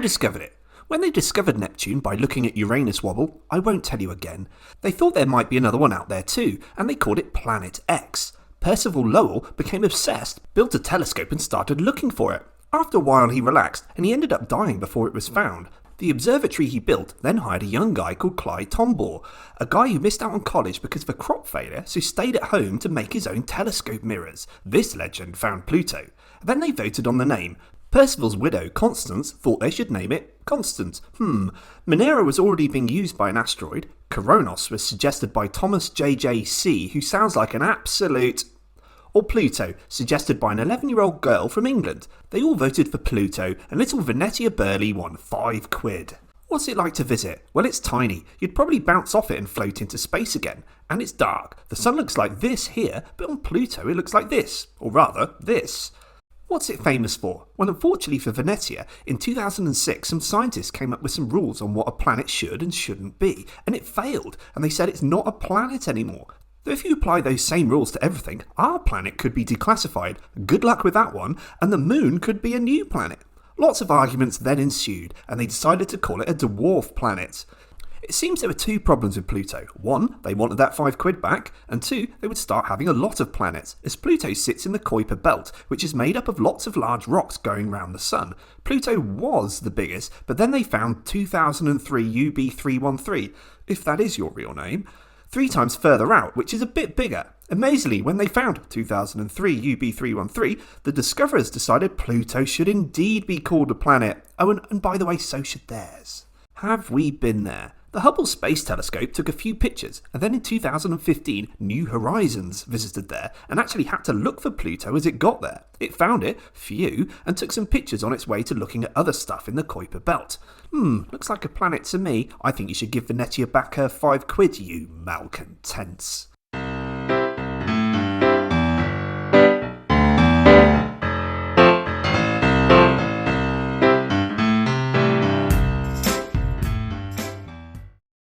discovered it? When they discovered Neptune by looking at Uranus wobble, I won't tell you again, they thought there might be another one out there too, and they called it Planet X. Percival Lowell became obsessed, built a telescope and started looking for it. After a while he relaxed, and he ended up dying before it was found. The observatory he built then hired a young guy called Clyde Tombaugh, a guy who missed out on college because of a crop failure, so stayed at home to make his own telescope mirrors. This legend found Pluto. Then they voted on the name. Percival's widow, Constance, thought they should name it Constance. Monera was already being used by an asteroid. Coronos was suggested by Thomas J.J.C., who sounds like an absolute... Or Pluto, suggested by an 11-year-old girl from England. They all voted for Pluto, and little Venetia Burley won £5. What's it like to visit? Well, it's tiny. You'd probably bounce off it and float into space again. And it's dark. The sun looks like this here, but on Pluto it looks like this. Or rather, this. What's it famous for? Well, unfortunately for Venetia, in 2006 some scientists came up with some rules on what a planet should and shouldn't be, and it failed, and they said it's not a planet anymore. Though if you apply those same rules to everything, our planet could be declassified, good luck with that one, and the moon could be a new planet. Lots of arguments then ensued, and they decided to call it a dwarf planet. It seems there were two problems with Pluto. One, they wanted that £5 back, and two, they would start having a lot of planets, as Pluto sits in the Kuiper belt, which is made up of lots of large rocks going round the sun. Pluto was the biggest, but then they found 2003 UB313, if that is your real name, 3 times further out, which is a bit bigger. Amazingly, when they found 2003 UB313, the discoverers decided Pluto should indeed be called a planet. Oh, and by the way, so should theirs. Have we been there? The Hubble Space Telescope took a few pictures, and then in 2015, New Horizons visited there and actually had to look for Pluto as it got there. It found it, phew, and took some pictures on its way to looking at other stuff in the Kuiper belt. Looks like a planet to me. I think you should give Venetia back her £5, you malcontents.